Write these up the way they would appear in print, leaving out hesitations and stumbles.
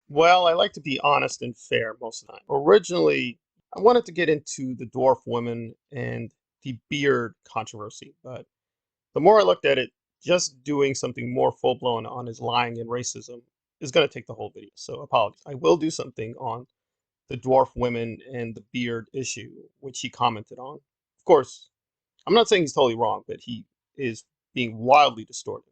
Well, I like to be honest and fair most of the time. Originally, I wanted to get into the dwarf women and the beard controversy, but the more I looked at it, just doing something more full-blown on his lying and racism is going to take the whole video. So apologies. I will do something on the dwarf women and the beard issue, which he commented on. Of course, I'm not saying he's totally wrong, but he is being wildly distorted,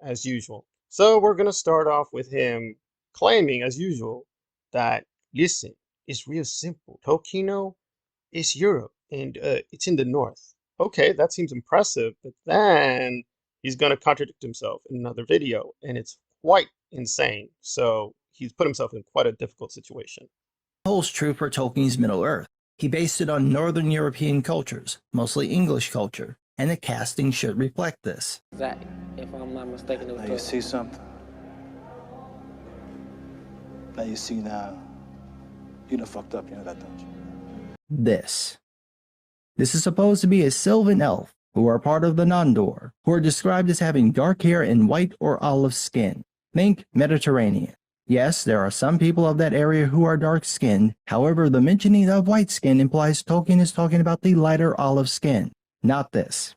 as usual. So we're going to start off with him claiming, as usual, that, listen, it's real simple. Tolkien is Europe, and it's in the north. Okay, that seems impressive, but then he's going to contradict himself in another video, and it's quite insane. So he's put himself in quite a difficult situation. Holds true for Tolkien's Middle-earth. He based it on Northern European cultures, mostly English culture, and the casting should reflect this. Zach, if I'm not mistaken, it was Now you see something? Now you see now. You done fucked up, you know that, don't you? This. This is supposed to be a Sylvan elf, who are part of the Nondor, who are described as having dark hair and white or olive skin. Think Mediterranean. Yes, there are some people of that area who are dark-skinned, however the mentioning of white skin implies Tolkien is talking about the lighter olive skin, not this.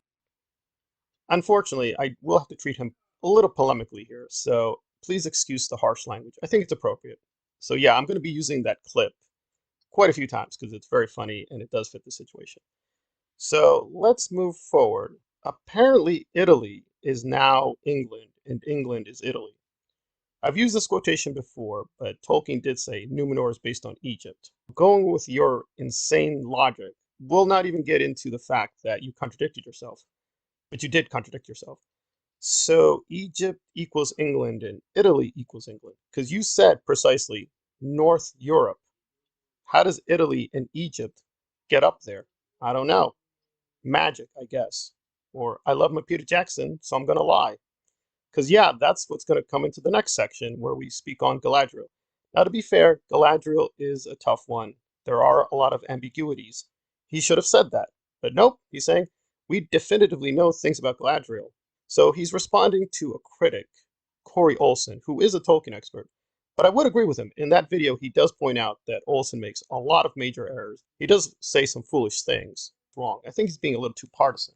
Unfortunately, I will have to treat him a little polemically here, so please excuse the harsh language. I think it's appropriate. So yeah, I'm going to be using that clip quite a few times because it's very funny and it does fit the situation. So let's move forward. Apparently, Italy is now England and England is Italy. I've used this quotation before, but Tolkien did say Numenor is based on Egypt. Going with your insane logic, we'll not even get into the fact that you contradicted yourself, but you did contradict yourself. So Egypt equals England and Italy equals England, because you said precisely North Europe. How does Italy and Egypt get up there? I don't know. Magic, I guess. Or I love my Peter Jackson, so I'm going to lie. Because, yeah, that's what's going to come into the next section where we speak on Galadriel. Now, to be fair, Galadriel is a tough one. There are a lot of ambiguities. He should have said that. But nope, he's saying, we definitively know things about Galadriel. So he's responding to a critic, Corey Olson, who is a Tolkien expert. But I would agree with him. In that video, he does point out that Olson makes a lot of major errors. He does say some foolish things wrong. I think he's being a little too partisan.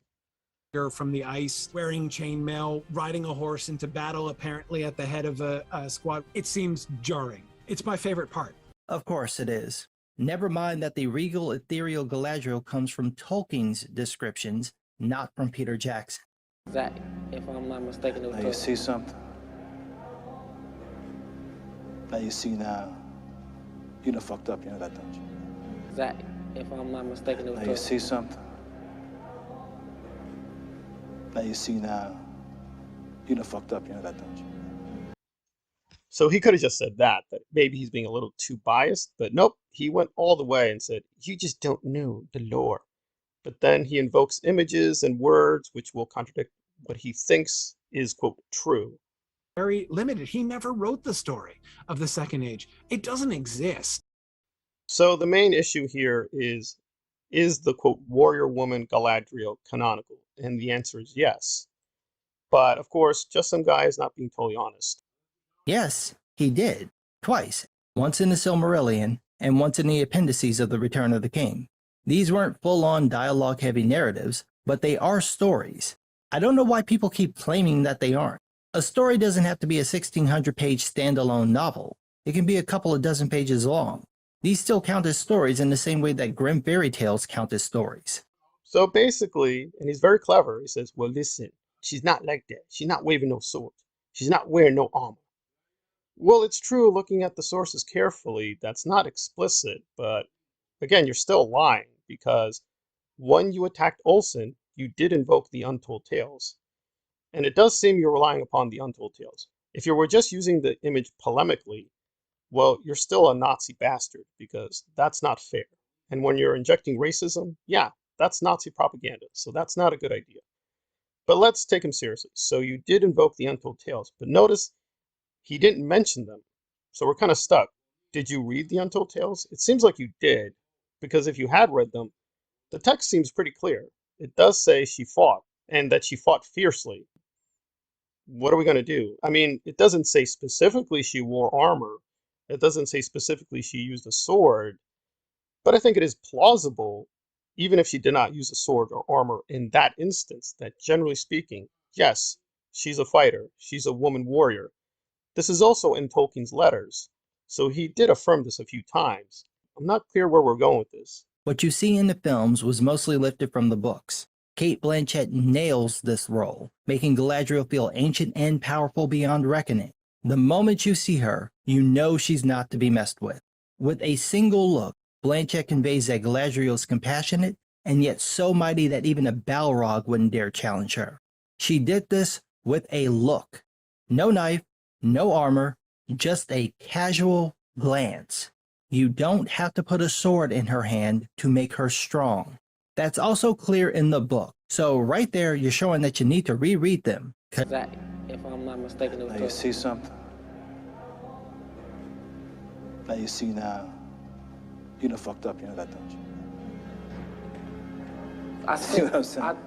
From the ice, wearing chainmail, riding a horse into battle, apparently at the head of a squad. It seems jarring. It's my favorite part. Of course it is. Never mind that the regal ethereal Galadriel comes from Tolkien's descriptions, not from Peter Jackson. Zach, if I'm not mistaken, it was Now you see something? Now you see now. You done fucked up, you know that, don't you? Zach, if I'm not mistaken, it was Now you see something? Now you see now. You done fucked up, you know that, don't you? So he could have just said that maybe he's being a little too biased, but nope, he went all the way and said, you just don't know the lore. But then he invokes images and words which will contradict what he thinks is, quote, true. Very limited. He never wrote the story of the Second Age. It doesn't exist. So the main issue here is the, quote, warrior woman Galadriel canonical? And the answer is yes. But of course, just some guy is not being totally honest. Yes, he did. Twice. Once in the Silmarillion, and once in the appendices of The Return of the King. These weren't full-on dialogue-heavy narratives, but they are stories. I don't know why people keep claiming that they aren't. A story doesn't have to be a 1,600-page standalone novel. It can be a couple of dozen pages long. These still count as stories in the same way that grim fairy tales count as stories. So basically, and he's very clever, he says, well, listen, she's not like that. She's not waving no sword. She's not wearing no armor. Well, it's true looking at the sources carefully, that's not explicit, but again, you're still lying because when you attacked Olson, you did invoke the Untold Tales. And it does seem you're relying upon the Untold Tales. If you were just using the image polemically, well, you're still a Nazi bastard because that's not fair. And when you're injecting racism, yeah, that's Nazi propaganda, so that's not a good idea. But let's take him seriously. So you did invoke the Untold Tales, but notice he didn't mention them. So we're kind of stuck. Did you read the Untold Tales? It seems like you did, because if you had read them, the text seems pretty clear. It does say she fought, and that she fought fiercely. What are we going to do? I mean, it doesn't say specifically she wore armor, It doesn't say specifically she used a sword, but I think it is plausible, even if she did not use a sword or armor in that instance, that generally speaking, yes, she's a fighter, she's a woman warrior. This is also in Tolkien's letters, so he did affirm this a few times. I'm not clear where we're going with this. What you see in the films was mostly lifted from the books. Kate Blanchett nails this role, making Galadriel feel ancient and powerful beyond reckoning. The moment you see her, you know she's not to be messed with. With a single look, Blanchett conveys that Galadriel is compassionate and yet so mighty that even a Balrog wouldn't dare challenge her. She did this with a look. No knife, no armor, just a casual glance. You don't have to put a sword in her hand to make her strong. That's also clear in the book. So right there, you're showing that you need to reread them. That, if I'm not mistaken, it was Now you see something? Now you see now. You done fucked up, you know that, don't you? I See what I'm saying?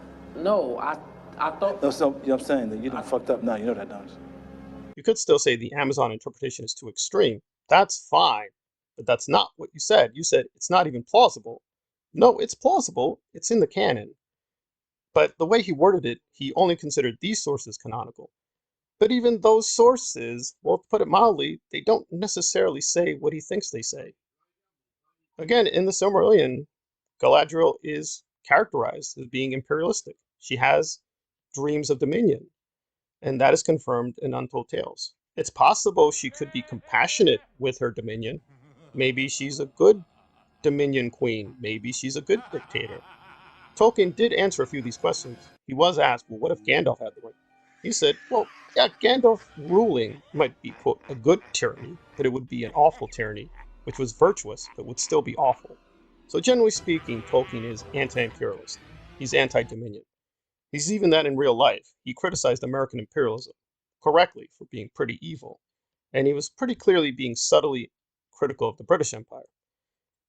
I thought. No, so, you know what I'm saying? That you done fucked up now, you know that, don't you? You could still say the Amazon interpretation is too extreme. That's fine, but that's not what you said. You said it's not even plausible. No, it's plausible. It's in the canon. But the way he worded it, he only considered these sources canonical. But even those sources, well, to put it mildly, they don't necessarily say what he thinks they say. Again, in the Silmarillion, Galadriel is characterized as being imperialistic. She has dreams of dominion, and that is confirmed in Untold Tales. It's possible she could be compassionate with her dominion. Maybe she's a good dominion queen. Maybe she's a good dictator. Tolkien did answer a few of these questions. He was asked, well, what if Gandalf had the ring? He said, well, yeah, Gandalf ruling might be, quote, a good tyranny, but it would be an awful tyranny, which was virtuous, but would still be awful. So generally speaking, Tolkien is anti-imperialist. He's anti-dominion. He's even that in real life. He criticized American imperialism, correctly, for being pretty evil. And he was pretty clearly being subtly critical of the British Empire.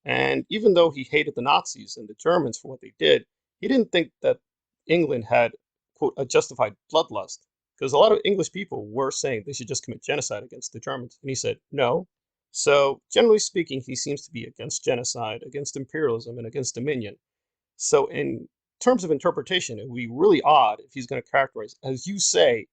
And even though he hated the Nazis and the Germans for what they did, he didn't think that England had, quote, a justified bloodlust. Because a lot of English people were saying they should just commit genocide against the Germans. And he said, no. So, generally speaking, he seems to be against genocide, against imperialism, and against dominion. So, in terms of interpretation, it would be really odd if he's going to characterize, as you say,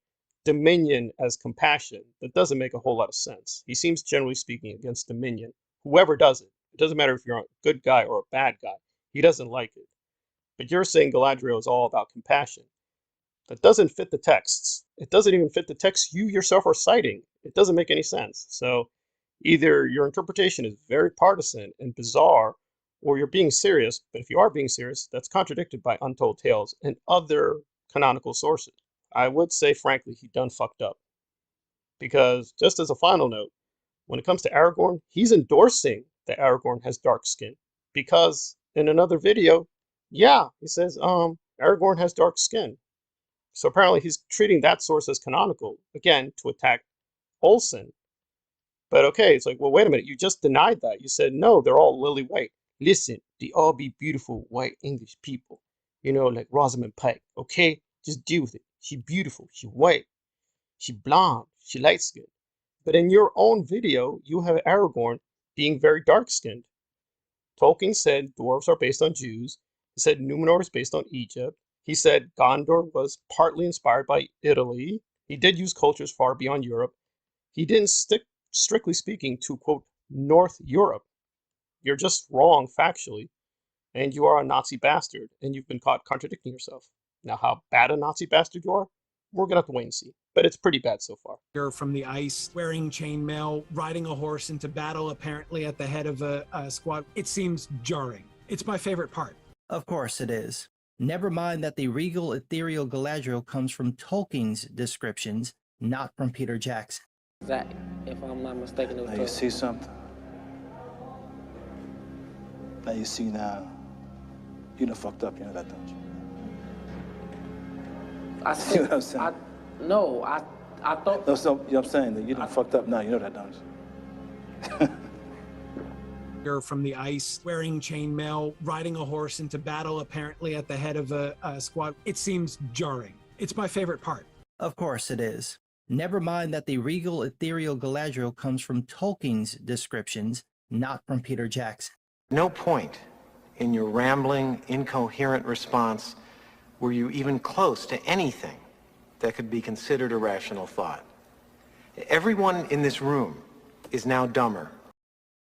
dominion as compassion. That doesn't make a whole lot of sense. He seems, generally speaking, against dominion. Whoever does it. It doesn't matter if you're a good guy or a bad guy. He doesn't like it. But you're saying Galadriel is all about compassion. That doesn't fit the texts. It doesn't even fit the text you yourself are citing. It doesn't make any sense. So either your interpretation is very partisan and bizarre, or you're being serious. But if you are being serious, that's contradicted by Untold Tales and other canonical sources. I would say, frankly, he done fucked up. Because, just as a final note, when it comes to Aragorn, he's endorsing that Aragorn has dark skin. Because in another video, yeah, he says, Aragorn has dark skin. So apparently he's treating that source as canonical, again, to attack Olsen. But okay, it's like, well, wait a minute, you just denied that. You said, no, they're all lily white. Listen, they all be beautiful white English people. You know, like Rosamund Pike, okay? Just deal with it. She beautiful, she white, she blonde, she light skinned. But in your own video, you have Aragorn being very dark skinned. Tolkien said dwarves are based on Jews. He said Numenor is based on Egypt. He said Gondor was partly inspired by Italy. He did use cultures far beyond Europe. He didn't stick, strictly speaking, to, quote, North Europe. You're just wrong factually, and you are a Nazi bastard, and you've been caught contradicting yourself. Now, how bad a Nazi bastard you are, we're going to have to wait and see. But it's pretty bad so far. From the ice, wearing chainmail, riding a horse into battle, apparently at the head of a squad. It seems jarring. It's my favorite part. Of course it is. Never mind that the regal, ethereal Galadriel comes from Tolkien's descriptions, not from Peter Jackson. That, if I'm not mistaken, it Now you was see something? Now you see now. You done fucked up, you know that, don't you? See what I'm saying? I thought. No, so, you know what I'm saying? That you done fucked up now, you know that, don't you? From the ice, wearing chainmail, riding a horse into battle, apparently at the head of a squad. It seems jarring. It's my favorite part. Of course it is. Never mind that the regal ethereal Galadriel comes from Tolkien's descriptions, not from Peter Jackson. No point in your rambling, incoherent response were you even close to anything that could be considered a rational thought. Everyone in this room is now dumber